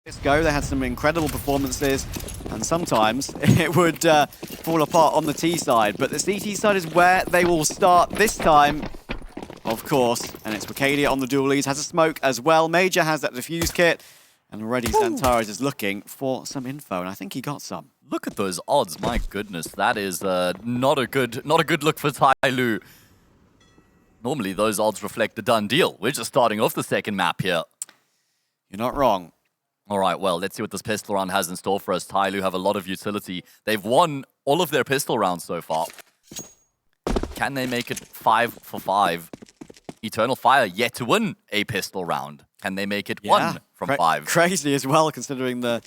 CSGO, they had some incredible performances, and sometimes it would fall apart on the T side. But the CT side is where they will start this time, of course. And it's Wicadia on the dual leads, has a smoke as well. Major has that defuse kit, and already Xantares is looking for some info, and I think he got some. Look at those odds, my goodness. That is not a good look for TYLOO. Normally those odds reflect a done deal. We're just starting off the second map here. You're not wrong. All right, well, let's see what this pistol round has in store for us. TYLOO have a lot of utility. They've won all of their pistol rounds so far. Can they make it 5 for 5? Eternal Fire yet to win a pistol round. Can they make it 1 from 5? Crazy as well, considering the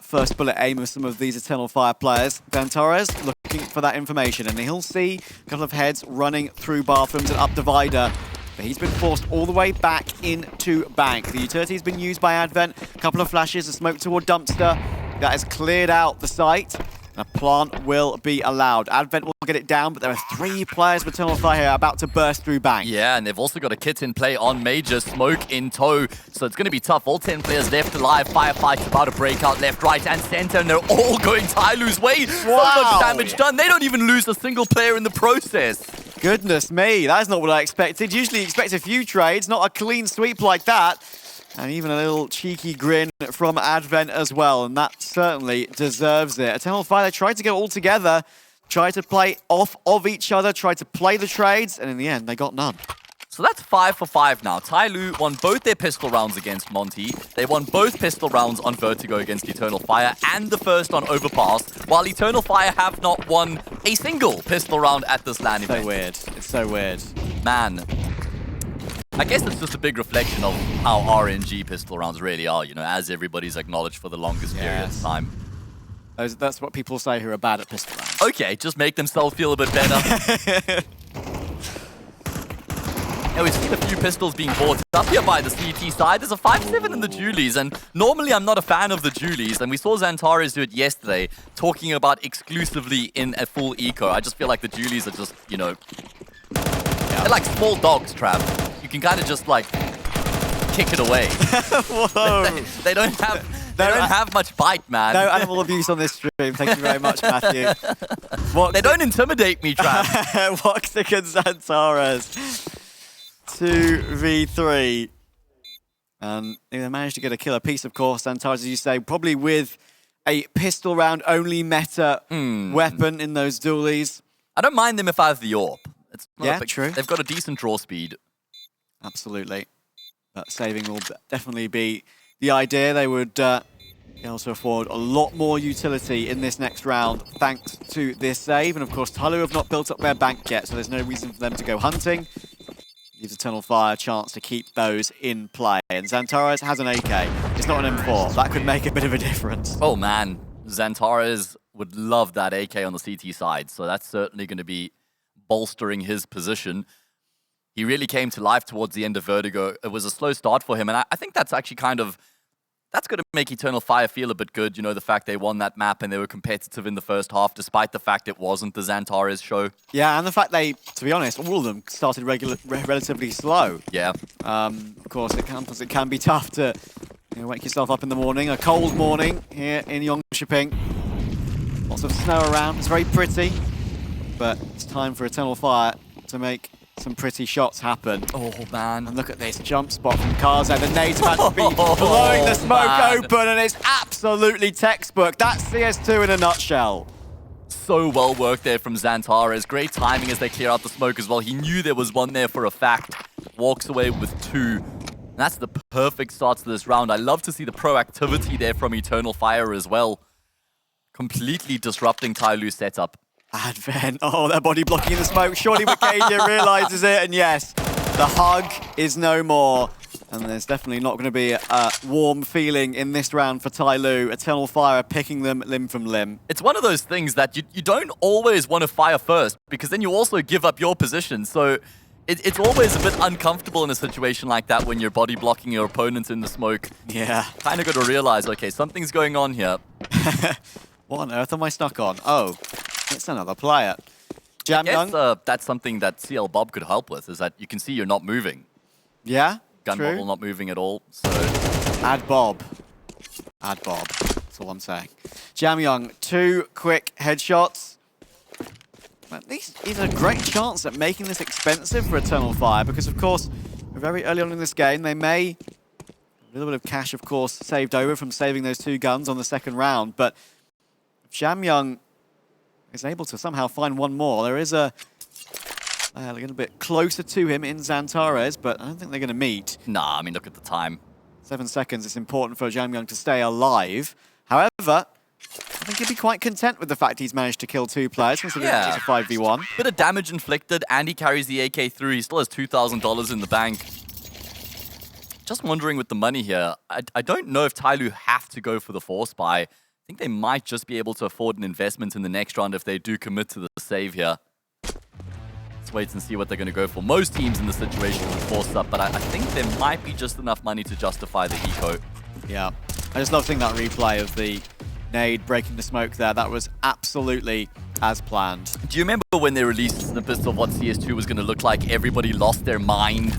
first bullet aim of some of these Eternal Fire players. Xantares looking for that information, and he'll see a couple of heads running through bathrooms and up divider. But he's been forced all the way back into bank. The utility has been used by Advent. A couple of flashes, a smoke toward dumpster. That has cleared out the site. A plant will be allowed. Advent will get it down, but there are 3 players with Eternal Fire here about to burst through bank. Yeah, and they've also got a kit in play on Major, smoke in tow, so it's going to be tough. All 10 players left alive. Firefight's about to break out left, right, and center, and they're all going TYLOO's way. So much damage done. They don't even lose a single player in the process. Goodness me, that's not what I expected. Usually you expect a few trades, not a clean sweep like that. And even a little cheeky grin from Advent as well, and that certainly deserves it. Eternal Fire, they tried to go all together, tried to play off of each other, tried to play the trades, and in the end, they got none. So that's 5 for 5 now. TYLOO won both their pistol rounds against Monty. They won both pistol rounds on Vertigo against Eternal Fire, and the first on Overpass, while Eternal Fire have not won a single pistol round at this LAN event. So weird. It's so weird. Man. I guess it's just a big reflection of how RNG pistol rounds really are, you know, as everybody's acknowledged for the longest period of time. That's what people say who are bad at pistol rounds. Okay, just make themselves feel a bit better. Now, we've seen a few pistols being bought up here by the CT side. There's a 5-7 in the Julies, and normally I'm not a fan of the Julies, and we saw Xantares do it yesterday, talking about exclusively in a full eco. I just feel like the Julies are just, you know, they're like small dogs, Trav. You can kind of just like kick it away. Whoa. they don't have much bite, man. No animal abuse on this stream. Thank you very much, Matthew. They don't intimidate me, Trav. Woxic and Xantares. 2v3. And they managed to get a killer piece, of course. Xantares, as you say, probably with a pistol round only meta weapon in those dualies. I don't mind them if I have the AWP. It's not true. They've got a decent draw speed. Absolutely. But saving will definitely be the idea. They would be able to afford a lot more utility in this next round thanks to this save. And of course, TYLOO have not built up their bank yet, so there's no reason for them to go hunting. Gives Eternal Fire a chance to keep those in play. And Xantares has an AK. It's not an M4. That could make a bit of a difference. Oh man, Xantares would love that AK on the CT side, so that's certainly going to be bolstering his position. He really came to life towards the end of Vertigo. It was a slow start for him, and I think that's actually that's going to make Eternal Fire feel a bit good. You know, the fact they won that map and they were competitive in the first half, despite the fact it wasn't the Xantares show. Yeah, and the fact they, to be honest, all of them started relatively slow. Yeah. Of course, it can be tough to wake yourself up in the morning. A cold morning here in Jönköping. Lots of snow around. It's very pretty, but it's time for Eternal Fire to make some pretty shots happen. Oh, man. And look at this jump spot from Karza. The nade's about to be blowing the smoke open, and it's absolutely textbook. That's CS2 in a nutshell. So well worked there from Xantares. Great timing as they clear out the smoke as well. He knew there was one there for a fact. Walks away with 2. And that's the perfect start to this round. I love to see the proactivity there from Eternal Fire as well. Completely disrupting TYLOO's setup. Advent, they're body blocking in the smoke. Surely Wicadia realizes it, and yes, the hug is no more. And there's definitely not going to be a warm feeling in this round for TYLOO. Eternal Fire picking them limb from limb. It's one of those things that you don't always want to fire first, because then you also give up your position. So it's always a bit uncomfortable in a situation like that when you're body blocking your opponent in the smoke. Yeah. Kind of got to realize, okay, something's going on here. What on earth am I stuck on? Oh. It's another player. I guess that's something that CL Bob could help with, is that you can see you're not moving. Yeah, Gun model not moving at all, so... Add Bob. Add Bob. That's all I'm saying. Jamyoung, 2 quick headshots. At least he's a great chance at making this expensive for Eternal Fire because, of course, very early on in this game, they may... A little bit of cash, of course, saved over from saving those 2 guns on the second round, but if Jamyoung is able to somehow find one more, there is a little bit closer to him in Xantares, but I don't think they're going to meet. Nah, I mean, look at the time. 7 seconds, it's important for Jamyoung to stay alive. However, I think he'd be quite content with the fact he's managed to kill 2 players, considering it's a 5v1. Bit of damage inflicted, and he carries the AK through. He still has $2,000 in the bank. Just wondering with the money here, I don't know if TYLOO have to go for the force buy. I think they might just be able to afford an investment in the next round if they do commit to the save here. Let's wait and see what they're going to go for. Most teams in this situation would force up, but I think there might be just enough money to justify the eco. Yeah, I just love seeing that replay of the nade breaking the smoke there. That was absolutely as planned. Do you remember when they released snippets of what CS2 was going to look like? Everybody lost their mind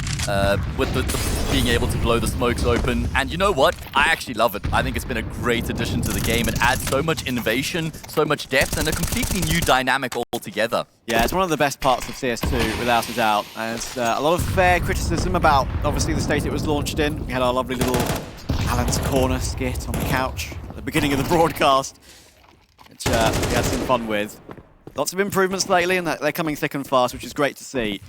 with the being able to blow the smokes open. And you know what? I actually love it. I think it's been a great addition to the game. It adds so much innovation, so much depth, and a completely new dynamic altogether. Yeah, it's one of the best parts of CS2, without a doubt. There's a lot of fair criticism about, obviously, the state it was launched in. We had our lovely little Alan's Corner skit on the couch at the beginning of the broadcast, which we had some fun with. Lots of improvements lately, and they're coming thick and fast, which is great to see.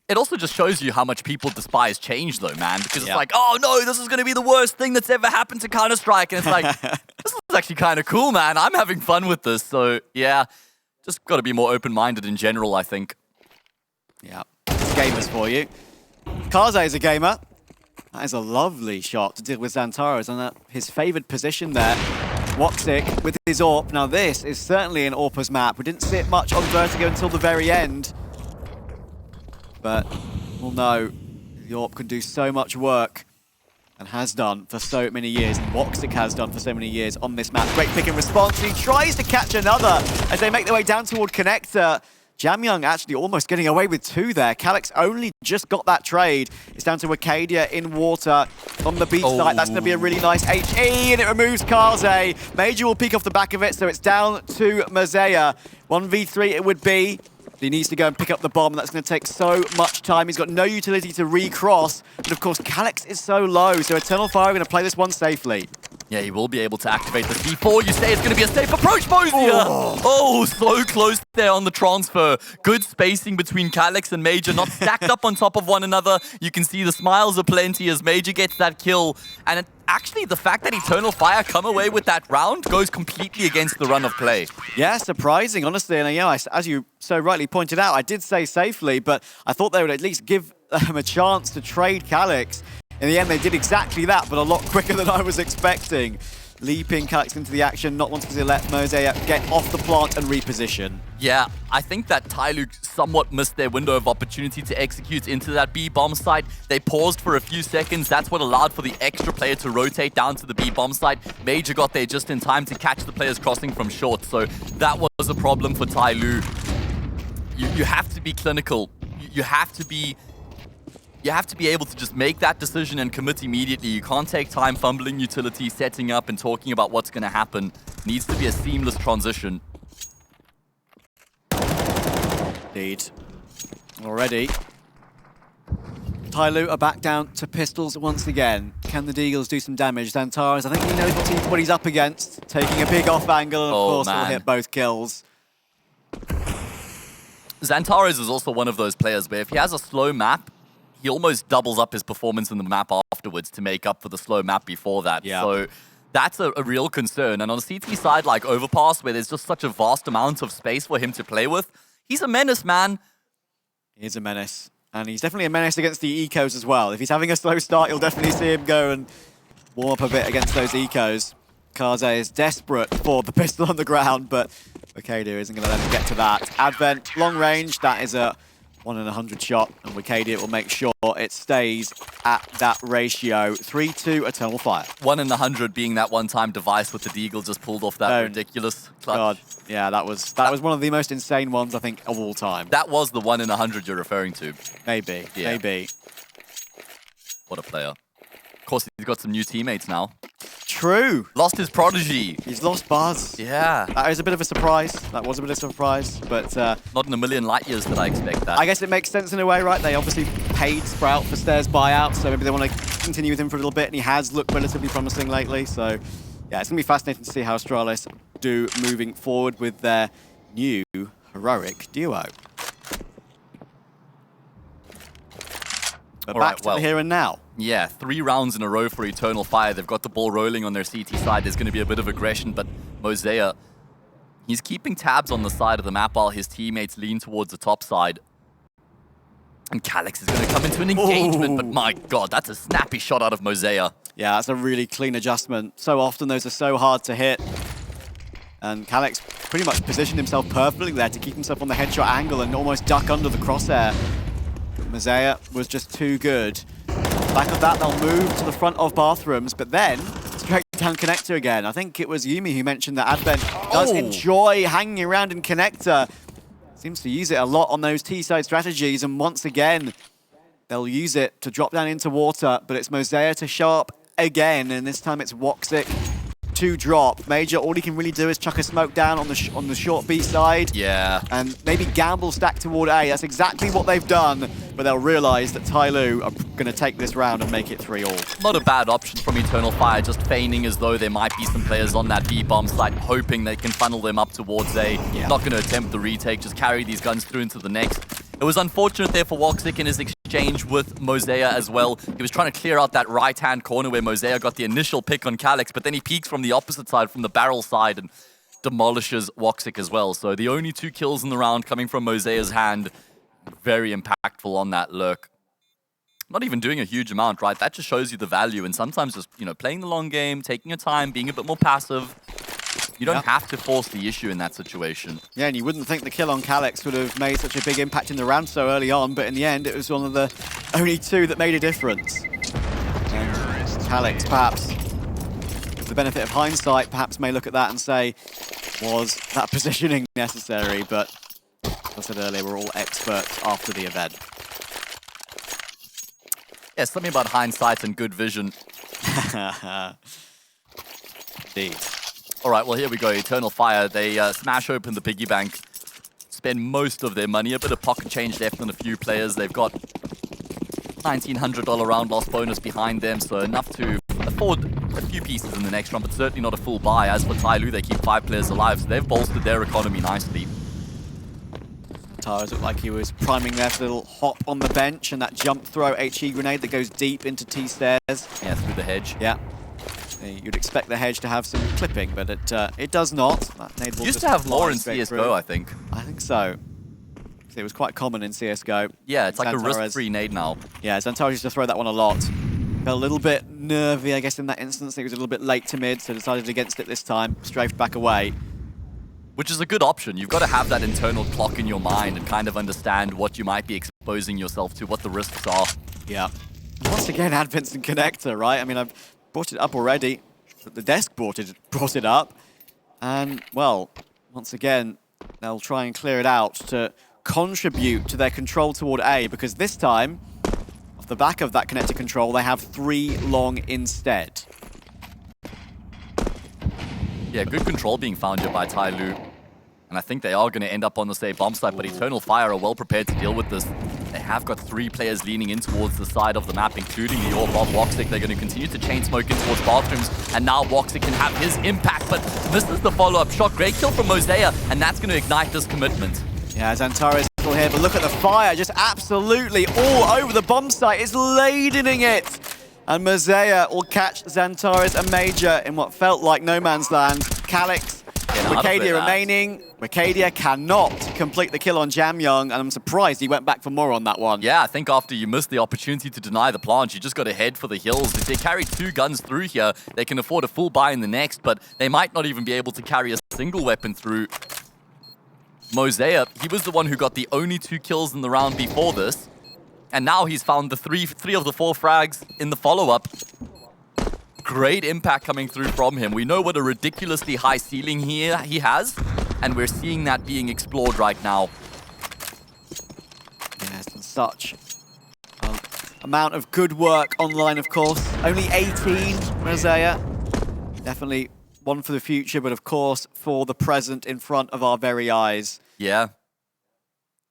It also just shows you how much people despise change, though, man. Because it's like, oh no, this is going to be the worst thing that's ever happened to Counter-Strike. And it's like, this is actually kind of cool, man. I'm having fun with this. So, yeah, just got to be more open-minded in general, I think. Yeah, it's gamers for you. Kaze is a gamer. That is a lovely shot to deal with Xantares, and his favoured position there. Woxic with his AWP. Now this is certainly an AWPer's map. We didn't see it much on Vertigo until the very end. But we'll know the AWP can do so much work and has done for so many years. And Woxic has done for so many years on this map. Great pick and response. He tries to catch another as they make their way down toward Connector. Jamyoung actually almost getting away with 2 there. Calyx only just got that trade. It's down to Wicadia in water on the B site. That's going to be a really nice HE, and it removes Kaze. Moseyuh will peek off the back of it, so it's down to Moseyuh. 1v3 it would be. He needs to go and pick up the bomb. That's going to take so much time. He's got no utility to recross. But of course, Calyx is so low, so Eternal Fire are going to play this one safely. Yeah, he will be able to activate the C4. You say it's going to be a safe approach, Moseyuh! Oh, so close there on the transfer. Good spacing between Calyx and Major, not stacked up on top of one another. You can see the smiles aplenty as Major gets that kill. And actually, the fact that Eternal Fire come away with that round goes completely against the run of play. Yeah, surprising, honestly. And as you so rightly pointed out, I did say safely, but I thought they would at least give them a chance to trade Calyx. In the end, they did exactly that, but a lot quicker than I was expecting. Leaping Calyx into the action, not wanting to let Moseyuh get off the plant and reposition. Yeah, I think that TYLOO somewhat missed their window of opportunity to execute into that B bomb site. They paused for a few seconds. That's what allowed for the extra player to rotate down to the B bomb site. Major got there just in time to catch the players crossing from short, so that was a problem for TYLOO. You have to be clinical. You have to be able to just make that decision and commit immediately. You can't take time fumbling utility, setting up, and talking about what's going to happen. It needs to be a seamless transition. Indeed. Already. TYLOO are back down to pistols once again. Can the Deagles do some damage? Xantares, I think he knows what he's up against. Taking a big off angle, and of course will hit both kills. Xantares is also one of those players where if he has a slow map, he almost doubles up his performance in the map afterwards to make up for the slow map before that. Yeah. So that's a real concern. And on the CT side, like Overpass, where there's just such a vast amount of space for him to play with, he's a menace, man. He is a menace. And he's definitely a menace against the ecos as well. If he's having a slow start, you'll definitely see him go and warm up a bit against those ecos. Kaze is desperate for the pistol on the ground, but Wicadia isn't going to let him get to that. Advent, long range, that is a 1 in 100 shot, and Wicadia will make sure it stays at that ratio. 3-2 Eternal Fire. 1 in 100 being that one-time device with the Deagle just pulled off that ridiculous clutch. God, yeah, that was one of the most insane ones, I think, of all time. That was the 1 in 100 you're referring to. Maybe, maybe. What a player. Of course, he's got some new teammates now. crew. Lost his prodigy. He's lost Buzz. Yeah. That is a bit of a surprise. That was a bit of a surprise, but Not in a million light years did I expect that. I guess it makes sense in a way, right? They obviously paid Sprout for Stairs buyout, so maybe they want to continue with him for a little bit, and he has looked relatively promising lately. So, yeah, it's going to be fascinating to see how Astralis do moving forward with their new heroic duo. But back to the here and now. Yeah, 3 rounds in a row for Eternal Fire. They've got the ball rolling on their CT side. There's going to be a bit of aggression, but Moseyuh, he's keeping tabs on the side of the map while his teammates lean towards the top side. And Calyx is going to come into an engagement, but my god, that's a snappy shot out of Moseyuh. Yeah, that's a really clean adjustment. So often those are so hard to hit. And Calyx pretty much positioned himself perfectly there to keep himself on the headshot angle and almost duck under the crosshair. Moseyuh was just too good. Back of that, they'll move to the front of bathrooms, but then straight down connector again. I think it was Yumi who mentioned that Advent does enjoy hanging around in connector. Seems to use it a lot on those T-side strategies, and once again, they'll use it to drop down into water, but it's Moseyuh to show up again, and this time it's Woxic to drop. Major, all he can really do is chuck a smoke down on the short B side. Yeah. And maybe gamble stack toward A. That's exactly what they've done, but they'll realize that TYLOO are going to take this round and make it 3-all. Not a bad option from Eternal Fire, just feigning as though there might be some players on that B-bomb site, hoping they can funnel them up towards A. Yeah. Not going to attempt the retake, just carry these guns through into the next. It was unfortunate there for Woxic in his exchange with Moseyuh as well. He was trying to clear out that right-hand corner where Moseyuh got the initial pick on Calyx, but then he peeks from the opposite side, from the barrel side, and demolishes Woxic as well. So the only 2 kills in the round coming from Moseyuh's hand. Very impactful on that lurk. Not even doing a huge amount, right? That just shows you the value, and sometimes just, you know, playing the long game, taking your time, being a bit more passive. You don't have to force the issue in that situation. Yeah, and you wouldn't think the kill on Calyx would have made such a big impact in the round so early on, but in the end, it was one of the only 2 that made a difference. And Calyx, perhaps, with the benefit of hindsight, perhaps may look at that and say, was that positioning necessary? But as I said earlier, we're all experts after the event. Yeah, something about hindsight and good vision. Indeed. All right, well, here we go. Eternal Fire, they smash open the piggy bank, spend most of their money, a bit of pocket change left on a few players. They've got $1,900 round loss bonus behind them, so enough to afford a few pieces in the next round, but certainly not a full buy. As for TYLOO, they keep 5 players alive, so they've bolstered their economy nicely. Tars looked like he was priming there for a little hop on the bench, and that jump throw HE grenade that goes deep into T-stairs. Yeah, through the hedge. Yeah. You'd expect the hedge to have some clipping, but it does not. That nade will Used just to have more in fly straight CSGO, through. I think. I think so. It was quite common in CSGO. Yeah, it's like a Xantares- risk-free nade now. Yeah, Xantares used to throw that one a lot. Felt a little bit nervy, I guess, in that instance. He was a little bit late to mid, so decided against it this time. Strafed back away. Which is a good option. You've got to have that internal clock in your mind and kind of understand what you might be exposing yourself to, what the risks are. Yeah. Once again, Advent's and Connector, right? I mean, I've brought it up already. The desk brought it up. And, well, once again, they'll try and clear it out to contribute to their control toward A, because this time, off the back of that connector control, they have 3 long instead. Yeah, good control being found here by TYLOO. And I think they are going to end up on the same bomb site, but Eternal Fire are well prepared to deal with this. They have got 3 players leaning in towards the side of the map, including the AWP of Woxic. They're going to continue to chain smoke in towards bathrooms, and now Woxic can have his impact, but misses the follow-up shot. Great kill from Moseyuh, and that's going to ignite this commitment. Yeah, Xantares still here, but look at the fire, just absolutely all over the bomb site. It's ladening it. And Moseyuh will catch Xantares and Major in what felt like no man's land. Calyx, Wicadia remaining. Wicadia cannot complete the kill on Jamyoung, and I'm surprised he went back for more on that one. Yeah, I think after you missed the opportunity to deny the plant, you just got to head for the hills. If they carry 2 guns through here, they can afford a full buy in the next, but they might not even be able to carry a single weapon through. Moseyuh, he was the one who got the only 2 kills in the round before this, and now he's found the 3 of the 4 frags in the follow-up. Great impact coming through from him. We know what a ridiculously high ceiling he has, and we're seeing that being explored right now. Yes, and such amount of good work online, of course. Only 18, Moseyuh. Definitely one for the future, but of course for the present in front of our very eyes. Yeah.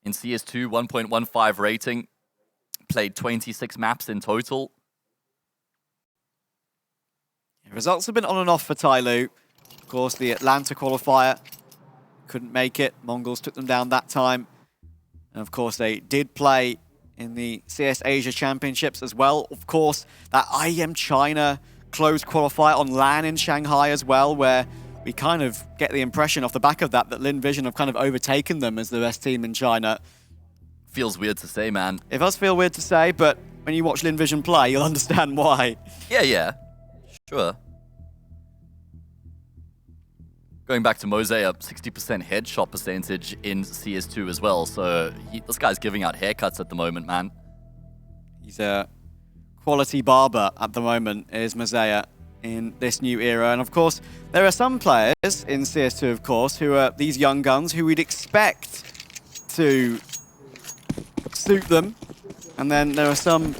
In CS2, 1.15 rating. Played 26 maps in total. Results have been on and off for TYLOO. Of course, the Atlanta qualifier couldn't make it. Mongols took them down that time. And of course, they did play in the CS Asia Championships as well. Of course, that IEM China closed qualifier on LAN in Shanghai as well, where we kind of get the impression off the back of that Lin Vision have kind of overtaken them as the best team in China. Feels weird to say, man. It does feel weird to say, but when you watch Lin Vision play, you'll understand why. Yeah. Sure. Going back to Moseyuh, 60% headshot percentage in CS2 as well. So this guy's giving out haircuts at the moment, man. He's a quality barber at the moment, is Moseyuh, in this new era. And of course, there are some players in CS2, of course, who are these young guns who we'd expect to suit them. And then there are some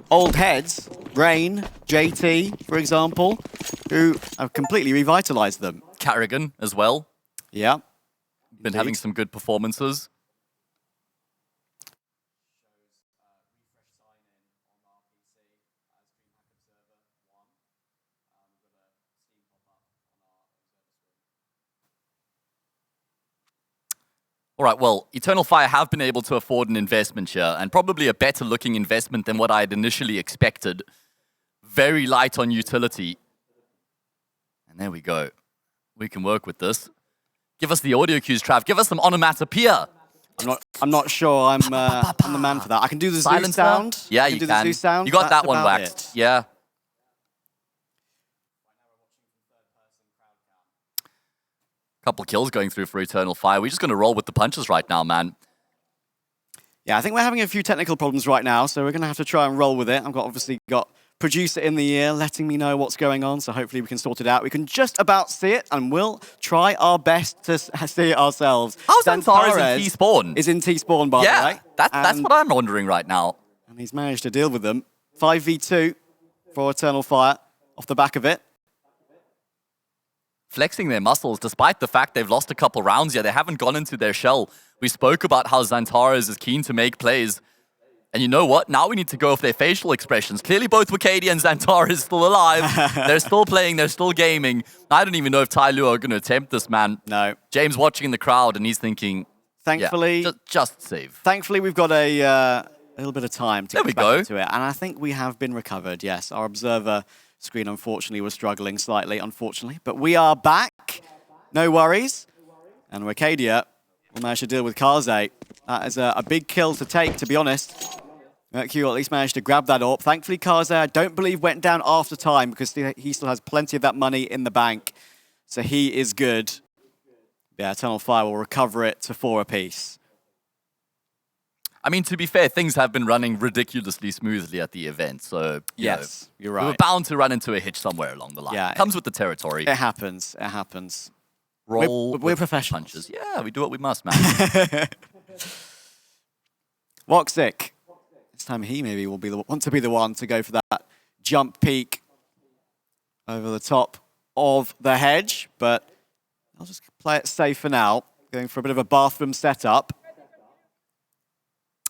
old heads, Rain, JT, for example, who have completely revitalized them. Carrigan as well. Yeah. Been having some good performances. All right, well, Eternal Fire have been able to afford an investment here, and probably a better looking investment than what I had initially expected. Very light on utility. And there we go. We can work with this. Give us the audio cues, Trav. Give us some onomatopoeia. I'm not sure I'm the man for that. I can do the Zeus sound. Yeah, you can. The Zeus sound. You got That's that one waxed. Yeah. Couple kills going through for Eternal Fire. We're just going to roll with the punches right now, man. Yeah, I think we're having a few technical problems right now, so we're going to have to try and roll with it. I've obviously got producer in the ear letting me know what's going on, so hopefully we can sort it out. We can just about see it, and we'll try our best to see it ourselves. How's Xantares in T-Spawn? Is in T-Spawn, by the way. That's what I'm wondering right now. And he's managed to deal with them. 5v2 for Eternal Fire off the back of it. Flexing their muscles, despite the fact they've lost a couple rounds here. They haven't gone into their shell. We spoke about how Xantares is keen to make plays. And you know what? Now we need to go with their facial expressions. Clearly both Wicadia and Xantares is still alive. They're still playing, they're still gaming. I don't even know if TYLOO are going to attempt this, man. No. James watching in the crowd and he's thinking, thankfully, yeah, just save. Thankfully, we've got a little bit of time to get back into it. And I think we have been recovered, yes. Our observer screen, unfortunately, was struggling slightly, unfortunately. But we are back. No worries. And Wicadia will manage to deal with Kaze. That is a big kill to take, to be honest. Mercury at least managed to grab that AWP. Thankfully, Kaze, I don't believe, went down after time because he still has plenty of that money in the bank. So he is good. Yeah, Eternal Fire will recover it to 4 apiece. I mean, to be fair, things have been running ridiculously smoothly at the event, so yes, you're right. We were bound to run into a hitch somewhere along the line. Yeah, it comes with the territory. It happens. It happens. Roll. We're professionals. Punches. Yeah, we do what we must, man. Woxic. This time he maybe will want to be the one to go for that jump peak over the top of the hedge, but I'll just play it safe for now. Going for a bit of a bathroom setup.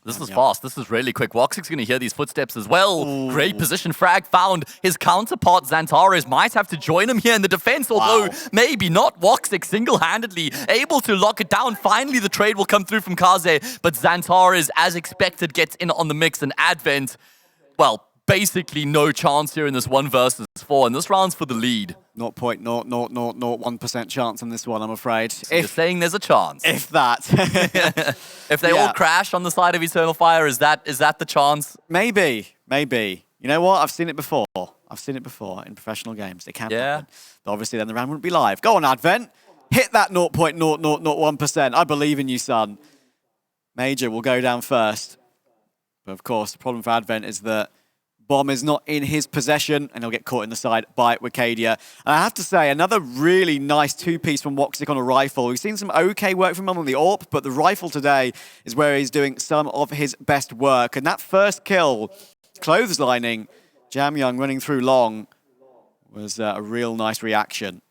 This is fast. This is really quick. Woxic's going to hear these footsteps as well. Ooh. Great position frag found. His counterpart, Xantares, might have to join him here in the defense, although maybe not. Woxic single-handedly able to lock it down. Finally, the trade will come through from Kaze, but Xantares, as expected, gets in on the mix, and Advent, well, basically no chance here in this 1 versus 4, and this round's for the lead. 0.0001% chance on this one, I'm afraid. So you're saying there's a chance? If that. If they all crash on the side of Eternal Fire, is that the chance? Maybe. You know what? I've seen it before. I've seen it before in professional games. It can happen. But obviously then the round wouldn't be live. Go on, Advent. Hit that 0.0001%. I believe in you, son. Major will go down first. But of course, the problem for Advent is that bomb is not in his possession, and he'll get caught in the side by Wicadia. And I have to say, another really nice two-piece from Woxic on a rifle. We've seen some okay work from him on the AWP, but the rifle today is where he's doing some of his best work. And that first kill, clotheslining Jamyoung running through long, was a real nice reaction.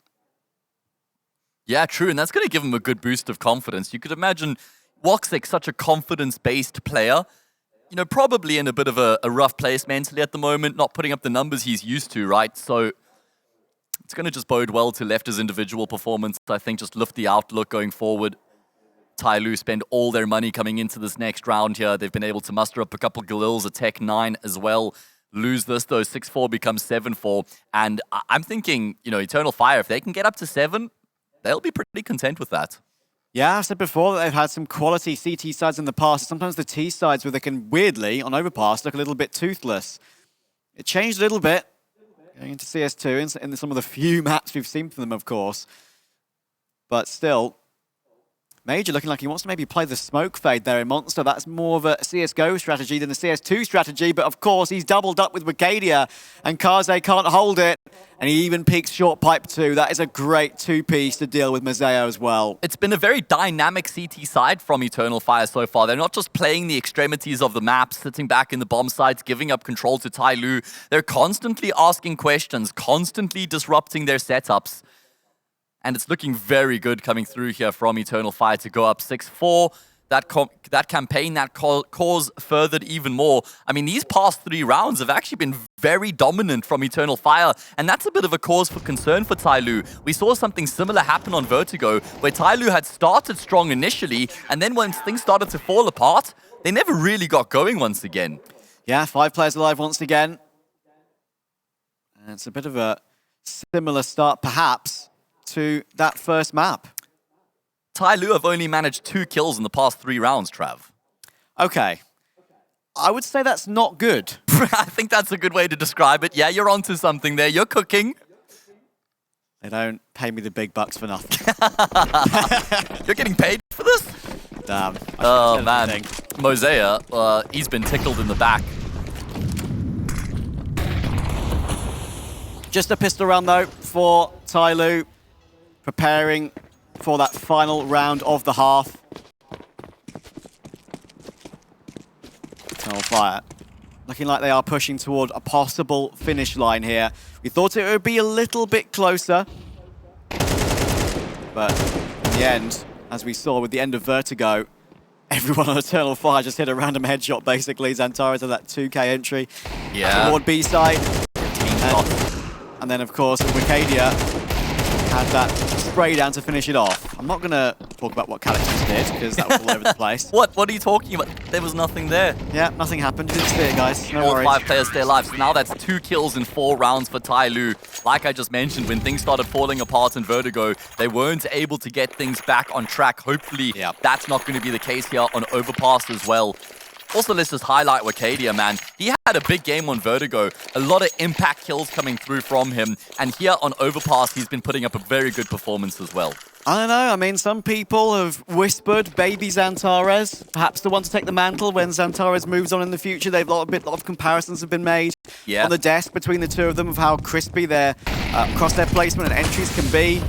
Yeah, true, and that's going to give him a good boost of confidence. You could imagine Woxic, such a confidence-based player, you know, probably in a bit of a rough place mentally at the moment, not putting up the numbers he's used to, right? So it's going to just bode well to Lefter's individual performance. I think just lift the outlook going forward. TYLOO spend all their money coming into this next round here. They've been able to muster up a couple Galils, a Tech 9 as well. Lose this, though, 6-4 becomes 7-4. And I'm thinking, you know, Eternal Fire, if they can get up to 7, they'll be pretty content with that. Yeah, I've said before that they've had some quality CT sides in the past. Sometimes the T sides where they can weirdly, on Overpass, look a little bit toothless. It changed a little bit going into CS2 in some of the few maps we've seen from them, of course. But still, Major looking like he wants to maybe play the smoke fade there in Monster. That's more of a CSGO strategy than a CS2 strategy. But of course, he's doubled up with Wicadia, and Kaze can't hold it. And he even peeks short pipe too. That is a great two-piece to deal with Moseyuh as well. It's been a very dynamic CT side from Eternal Fire so far. They're not just playing the extremities of the map, sitting back in the bomb sites, giving up control to TYLOO. They're constantly asking questions, constantly disrupting their setups. And it's looking very good coming through here from Eternal Fire to go up 6-4. That campaign, that cause furthered even more. I mean, these past 3 rounds have actually been very dominant from Eternal Fire, and that's a bit of a cause for concern for TYLOO. We saw something similar happen on Vertigo, where TYLOO had started strong initially, and then when things started to fall apart, they never really got going once again. Yeah, 5 players alive once again. And it's a bit of a similar start, perhaps, to that first map. TYLOO have only managed 2 kills in the past 3 rounds, Trav. Okay. I would say that's not good. I think that's a good way to describe it. Yeah, you're onto something there. You're cooking. They don't pay me the big bucks for nothing. You're getting paid for this? Damn. Oh, man. Moseyuh, he's been tickled in the back. Just a pistol round, though, for TYLOO. Preparing for that final round of the half. Eternal Fire. Looking like they are pushing toward a possible finish line here. We thought it would be a little bit closer. But in the end, as we saw with the end of Vertigo, everyone on Eternal Fire just hit a random headshot, basically. Xantara to that 2K entry. Yeah. Toward B-side. And then, of course, Wicadia had that spray down to finish it off. I'm not going to talk about what characters did, because that was all over the place. What are you talking about? There was nothing there. Yeah, nothing happened. Didn't see it, guys. No All worries. 5 players stay alive. So now that's 2 kills in 4 rounds for TYLOO. Like I just mentioned, when things started falling apart in Vertigo, they weren't able to get things back on track. Hopefully, that's not going to be the case here on Overpass as well. Also, let's just highlight Wicadia, man. He had a big game on Vertigo. A lot of impact kills coming through from him. And here on Overpass, he's been putting up a very good performance as well. I don't know. I mean, some people have whispered baby Xantares, perhaps the one to take the mantle when Xantares moves on in the future. A lot of comparisons have been made on the desk between the two of them of how crispy their crosshair placement and entries can be.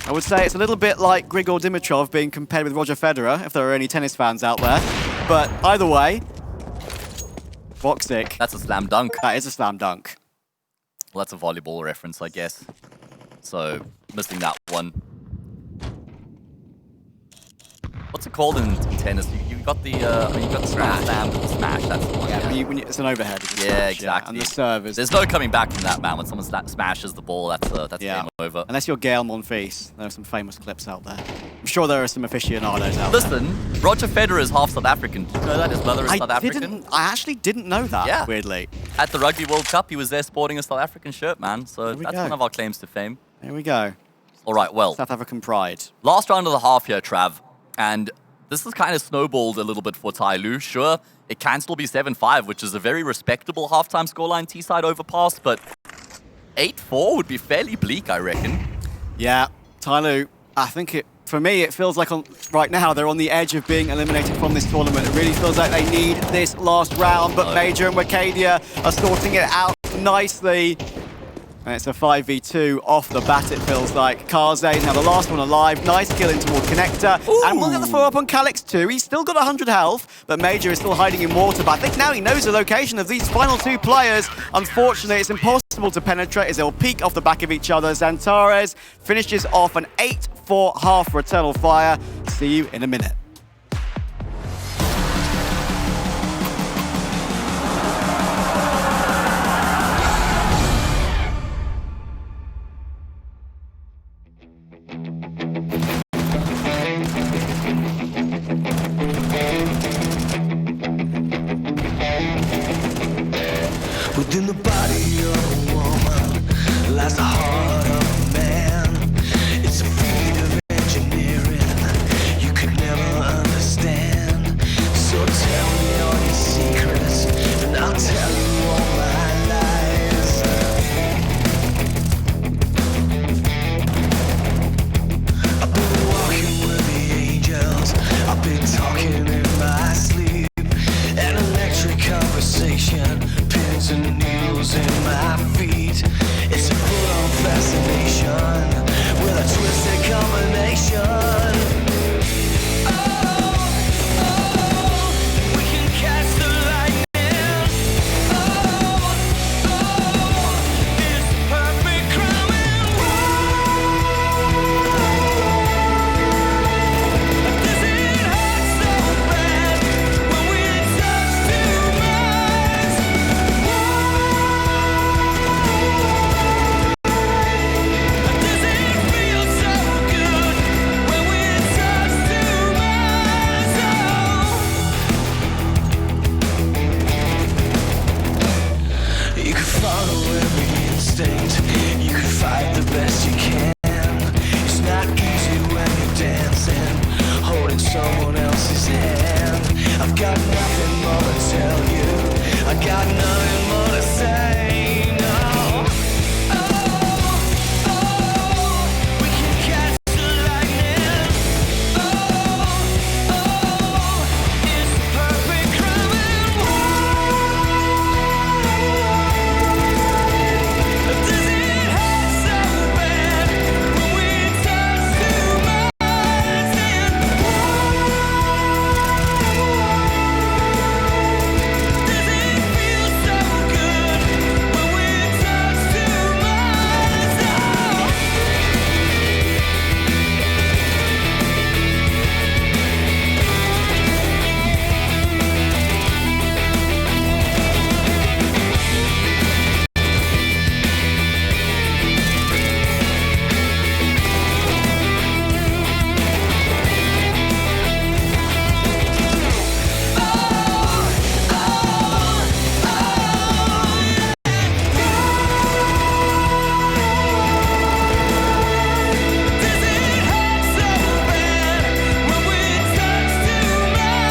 I would say it's a little bit like Grigor Dimitrov being compared with Roger Federer, if there are any tennis fans out there. But either way, Woxic. That's a slam dunk. That is a slam dunk. Well, that's a volleyball reference, I guess. So, missing that one. What's it called in tennis? You got the slam, the smash. That's the one. Yeah. It's an overhead. Yeah, exactly. And the serve is... There's no coming back from that, man. When someone smashes the ball, that's game over. Unless you're Gael Monfils. There are some famous clips out there. I'm sure there are some aficionados out there. Listen, Roger Federer is half South African. Did you know that his mother is South African? I actually didn't know that, weirdly. At the Rugby World Cup, he was there sporting a South African shirt, man. So that's one of our claims to fame. There we go. All right, well. South African pride. Last round of the half here, Trav. And this has kind of snowballed a little bit for TYLOO. Sure, it can still be 7-5, which is a very respectable halftime scoreline T-side Overpass, but 8-4 would be fairly bleak, I reckon. Yeah, TYLOO, I think for me, it feels like right now they're on the edge of being eliminated from this tournament. It really feels like they need this last round, but Major and Wicadia are sorting it out nicely. And it's a 5v2 off the bat, it feels like. Kaze now the last one alive. Nice kill in toward Connector. Ooh. And we'll get the follow-up on Calyx too. He's still got 100 health, but Major is still hiding in water. But I think now he knows the location of these final two players. Unfortunately, it's impossible to penetrate as they'll peek off the back of each other. Xantares finishes off an 8-4 half for Eternal Fire. See you in a minute. Within the body of a woman lies the heart of a man. It's a feat of engineering you could never understand. So tell me all your secrets, and I'll tell you all my lies. I've been walking with the angels, I've been talking in my sleep. An electric conversation, pins and needles in my feet. It's a full-on fascination with a twisted combination. We can catch the lightning. It's perfect crime and does it hurt so bad when we touch too much? Does it feel so good when we touch too much? You can follow every instinct, you can fight the best you can. It's not easy when you're dancing, holding someone else's hand. I've got nothing more to tell you, I got nothing more to say, no. We can catch the lightning. It's perfect crime and does it hurt so bad when we touch too much? Does it feel so good when we touch too much? Does it hurt so bad when we touch too much? Does it feel so good when we touch too much?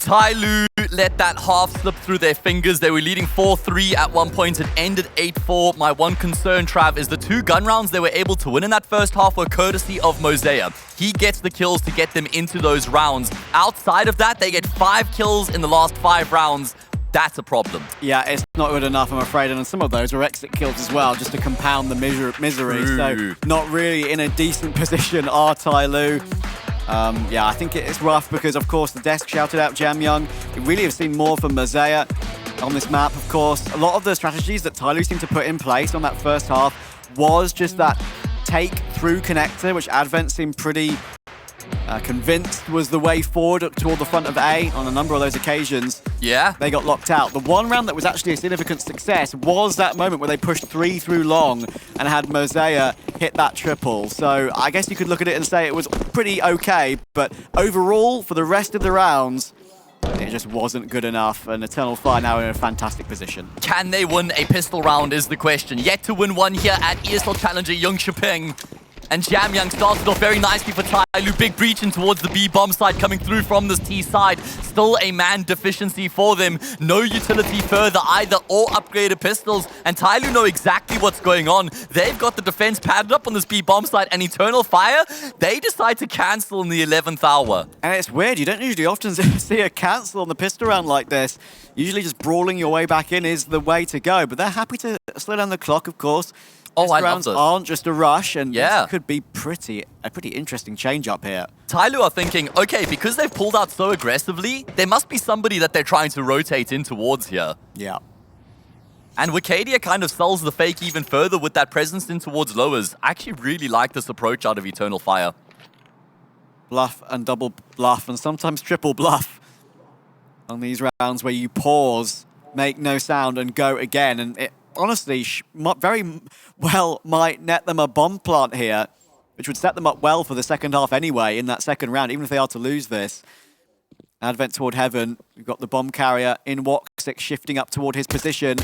TYLOO let that half slip through their fingers. They were leading 4-3 at one point and ended 8-4. My one concern, Trav, is the 2 gun rounds they were able to win in that first half were courtesy of Moseyuh. He gets the kills to get them into those rounds. Outside of that, they get 5 kills in the last 5 rounds. That's a problem. Yeah, it's not good enough, I'm afraid, and some of those were exit kills as well, just to compound the misery. True. So not really in a decent position are TYLOO. Yeah, I think it's rough because, of course, the desk shouted out Jamyoung. We really have seen more from Moseyuh on this map, of course. A lot of the strategies that TYLOO seemed to put in place on that first half was just that take through connector, which Advent seemed pretty convinced was the way forward toward the front of A on a number of those occasions. Yeah. They got locked out. The one round that was actually a significant success was that moment where they pushed 3 through long and had Moseyuh hit that triple. So I guess you could look at it and say it was pretty okay, but overall, for the rest of the rounds, it just wasn't good enough, and Eternal Fire now in a fantastic position. Can they win a pistol round is the question. Yet to win one here at ESL Challenger Jönköping. And Jamyang started off very nicely for TYLOO. Big breach in towards the B bomb side coming through from this T side. Still a man deficiency for them. No utility further either or upgraded pistols. And TYLOO know exactly what's going on. They've got the defense padded up on this B bomb side and Eternal Fire. They decide to cancel in the 11th hour. And it's weird. You don't usually often see a cancel on the pistol round like this. Usually just brawling your way back in is the way to go. But they're happy to slow down the clock, of course. Oh, I love rounds this. aren't just a rush, and Yeah. this could be a pretty interesting change up here. TYLOO are thinking, okay, because they've pulled out so aggressively, there must be somebody that they're trying to rotate in towards here. Yeah. And Wicadia kind of sells the fake even further with that presence in towards lowers. I actually really like this approach out of Eternal Fire. Bluff and double bluff, and sometimes triple bluff on these rounds where you pause, make no sound, and go again. And it honestly very well might net them a bomb plant here, which would set them up well for the second half anyway in that second round, even if they are to lose this. Advent toward heaven. We've got the bomb carrier in Woxic shifting up toward his position.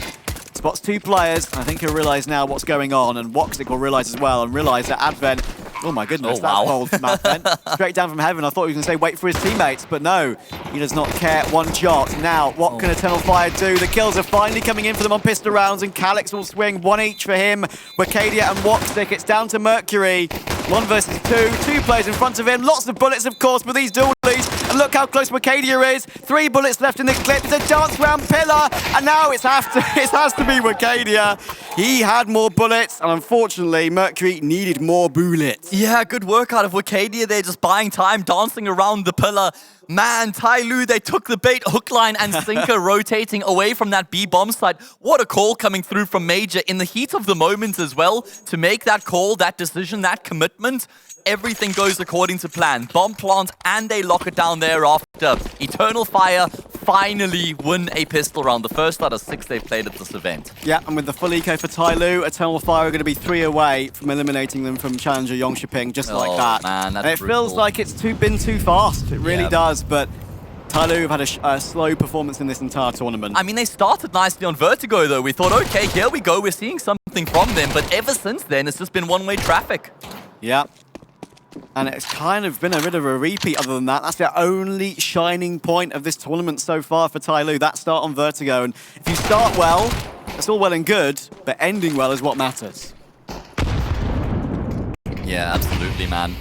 Spots two players. I think he'll realize now what's going on, and Woxic will realize as well and realize that Advent, oh my goodness, Oh, wow. that's bold from Advent. Straight down from heaven. I thought he was going to say wait for his teammates, but no, he does not care one jot. Now, what can Eternal Fire do? The kills are finally coming in for them on pistol rounds, and Calix will swing one each for him. Wicadia and Woxic, it's down to Mercury. 1 versus 2 players in front of him. Lots of bullets, of course, with these dualies. And look how close Wicadia is. 3 bullets left in the clip. It's a dance round pillar. And now it has to be Wicadia. He had more bullets. And unfortunately, Mercury needed more bullets. Yeah, good work out of Wicadia. They're just buying time, dancing around the pillar. Man, TYLOO, they took the bait, hook, line, and sinker, rotating away from that B bomb site. What a call coming through from Major in the heat of the moment as well. To make that call, that decision, that commitment, everything goes according to plan. Bomb plant, and they lock it down thereafter. Eternal Fire finally win a pistol round. The first out of 6 they've played at this event. Yeah, and with the full eco for TYLOO, Eternal Fire are going to be 3 away from eliminating them from Challenger Jönköping, just like that. Man, that's and it brutal. feels like it's been too fast. It really does, but TYLOO have had a slow performance in this entire tournament. I mean, they started nicely on Vertigo, though. We thought, okay, here we go. We're seeing something from them. But ever since then, it's just been one-way traffic. Yeah. And it's kind of been a bit of a repeat other than that. That's the only shining point of this tournament so far for TYLOO, that start on Vertigo. And if you start well, it's all well and good, but ending well is what matters. Yeah, absolutely, man.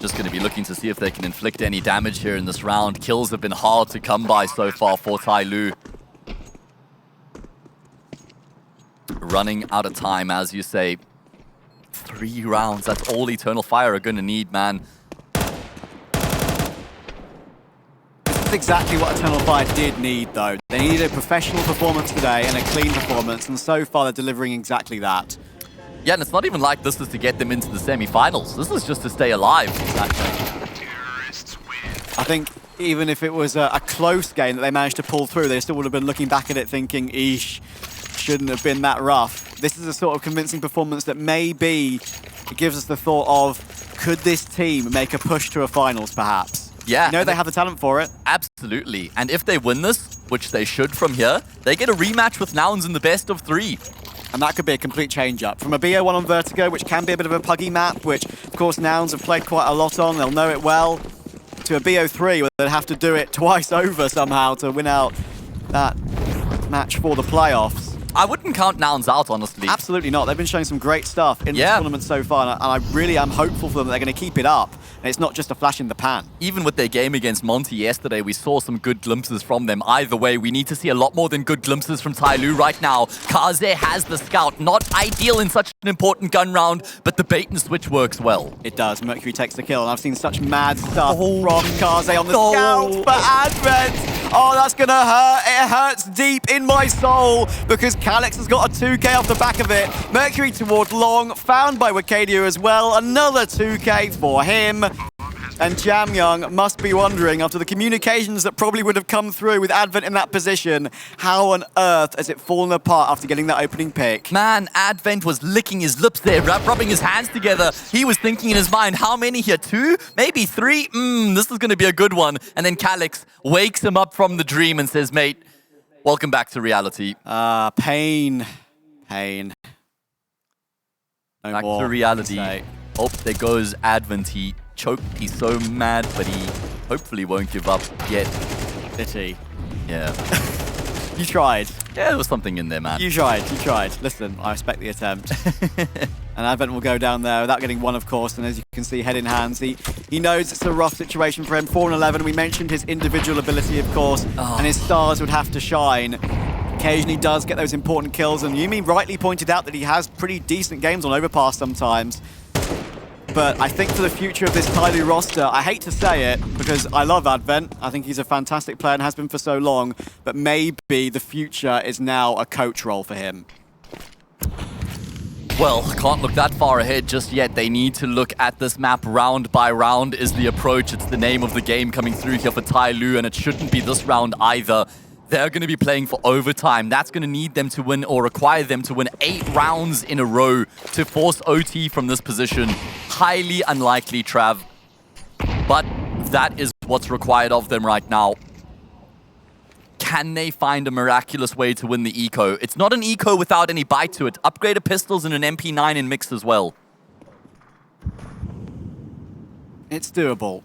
Just going to be looking to see if they can inflict any damage here in this round. Kills have been hard to come by so far for TYLOO. Running out of time, as you say. 3 rounds, that's all Eternal Fire are going to need, man. This is exactly what Eternal Fire did need, though. They needed a professional performance today and a clean performance, and so far they're delivering exactly that. Yeah, and it's not even like this is to get them into the semi-finals. This is just to stay alive. I think even if it was a close game that they managed to pull through, they still would have been looking back at it thinking, eesh, shouldn't have been that rough. This is a sort of convincing performance that maybe it gives us the thought of, could this team make a push to a finals, perhaps? Yeah. You know they have the talent for it. Absolutely. And if they win this, which they should from here, they get a rematch with Nouns in the best of 3. And that could be a complete change-up. From a BO1 on Vertigo, which can be a bit of a puggy map, which, of course, Nouns have played quite a lot on, they'll know it well, to a BO3, where they'd have to do it twice over somehow to win out that match for the playoffs. I wouldn't count Nouns out, honestly. Absolutely not. They've been showing some great stuff in this tournament so far, and I really am hopeful for them that they're going to keep it up. And it's not just a flash in the pan. Even with their game against Monty yesterday, we saw some good glimpses from them. Either way, we need to see a lot more than good glimpses from TYLOO right now. Kaze has the scout. Not ideal in such an important gun round, but the bait and switch works well. It does. Mercury takes the kill, and I've seen such mad stuff from Kaze on the scout. But Advent, oh, that's going to hurt. It hurts deep in my soul because Calix has got a 2K off the back of it. Mercury toward long, found by Wicadia as well. Another 2K for him. And Jamyang must be wondering, after the communications that probably would have come through with Advent in that position, how on earth has it fallen apart after getting that opening pick? Man, Advent was licking his lips there, rubbing his hands together. He was thinking in his mind, how many here? 2? Maybe 3? This is going to be a good one. And then Calix wakes him up from the dream and says, mate, welcome back to reality. Pain. Pain. No Back more to reality. say. Oh, there goes Advent. He choked. He's so mad, but he hopefully won't give up yet. Did he? Yeah. You tried. Yeah, there was something in there, man. You tried. Listen, I respect the attempt. And Advent will go down there without getting one, of course. And as you can see, head in hands. He knows it's a rough situation for him. 4-11. We mentioned his individual ability, of course. And his stars would have to shine. Occasionally does get those important kills. And Yumi rightly pointed out that he has pretty decent games on Overpass sometimes. But I think for the future of this TYLOO roster, I hate to say it, because I love Advent. I think he's a fantastic player and has been for so long. But maybe the future is now a coach role for him. Well, can't look that far ahead just yet. They need to look at this map round by round is the approach. It's the name of the game coming through here for TYLOO, and it shouldn't be this round either. They're going to be playing for overtime. That's going to need them to win or require them to win 8 rounds in a row to force OT from this position. Highly unlikely, Trav. But that is what's required of them right now. Can they find a miraculous way to win the eco? It's not an eco without any bite to it. Upgraded pistols and an MP9 in mix as well. It's doable.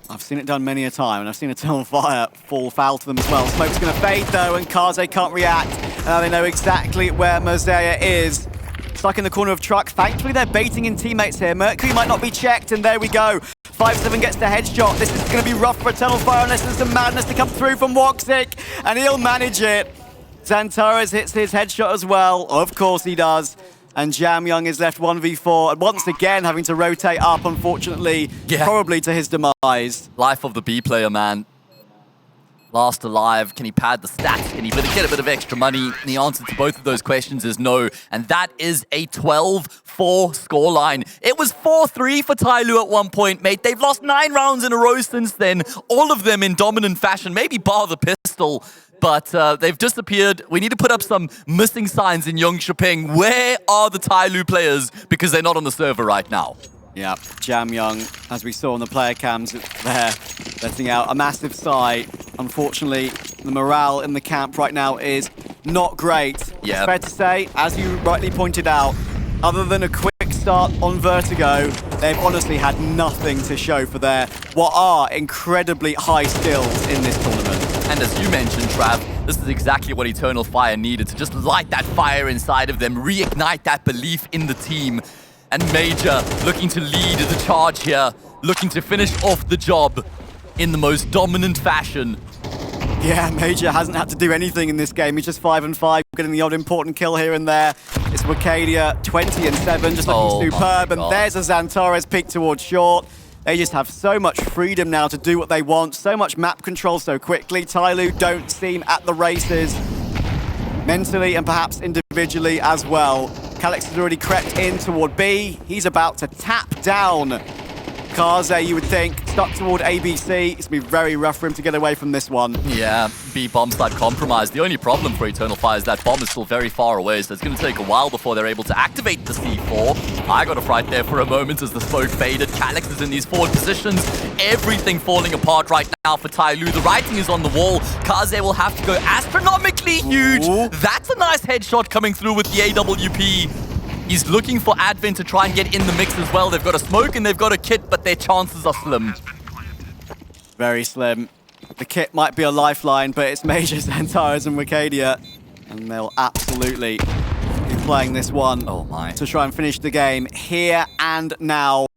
I've seen it done many a time, and I've seen Eternal Fire fall foul to them as well. Smoke's going to fade, though, and Kaze can't react. Now they know exactly where Moseyuh is. Stuck in the corner of truck. Thankfully, they're baiting in teammates here. Mercury might not be checked, and there we go. 5-7 gets the headshot. This is going to be rough for Eternal Fire unless there's some madness to come through from Woxic, and he'll manage it. Xantares hits his headshot as well. Of course he does. And Jamyoung is left 1v4, and once again having to rotate up, unfortunately, probably to his demise. Life of the B player, man. Last alive. Can he pad the stats? Can he get a bit of extra money? And the answer to both of those questions is no. And that is a 12-4 scoreline. It was 4-3 for TYLOO at one point, mate. They've lost 9 rounds in a row since then. All of them in dominant fashion, maybe bar the pistol. But they've disappeared. We need to put up some missing signs in Jönköping. Where are the TYLOO players? Because they're not on the server right now. Yeah, Jamyoung, as we saw on the player cams there, letting out a massive sigh. Unfortunately, the morale in the camp right now is not great. Yeah. It's fair to say, as you rightly pointed out, other than a quick start on Vertigo, they've honestly had nothing to show for their what are incredibly high skills in this tournament. And as you mentioned, Trav, this is exactly what Eternal Fire needed to just light that fire inside of them, reignite that belief in the team. And Major looking to lead the charge here, looking to finish off the job in the most dominant fashion. Yeah, Major hasn't had to do anything in this game. He's just 5-5, getting the odd important kill here and there. It's Wicadia, 20-7, just looking superb. And there's a Xantares peek towards short. They just have so much freedom now to do what they want, so much map control so quickly. TYLOO don't seem at the races, mentally and perhaps individually as well. Calix has already crept in toward B. He's about to tap down Kaze, you would think, stuck toward ABC. It's going to be very rough for him to get away from this one. Yeah, B bomb site compromised. The only problem for Eternal Fire is that bomb is still very far away, so it's going to take a while before they're able to activate the C4. I got a fright there for a moment as the smoke faded. Calix is in these forward positions. Everything falling apart right now for TYLOO. The writing is on the wall. Kaze will have to go astronomically huge. Ooh. That's a nice headshot coming through with the AWP. He's looking for Advent to try and get in the mix as well. They've got a smoke and they've got a kit, but their chances are slim. Very slim. The kit might be a lifeline, but it's Major, Xantares, and Wicadia. And they'll absolutely be playing this one to try and finish the game here and now.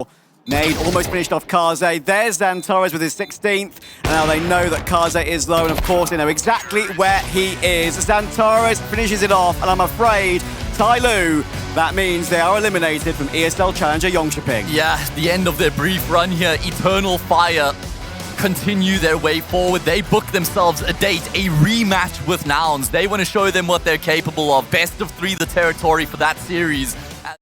Nade almost finished off Kaze. There's Xantares with his 16th. And now they know that Kaze is low, and of course they know exactly where he is. Xantares finishes it off, and I'm afraid TYLOO, that means they are eliminated from ESL Challenger Jönköping. Yeah, the end of their brief run here. Eternal Fire continue their way forward. They book themselves a date, a rematch with Nouns. They want to show them what they're capable of. Best of 3 the territory for that series.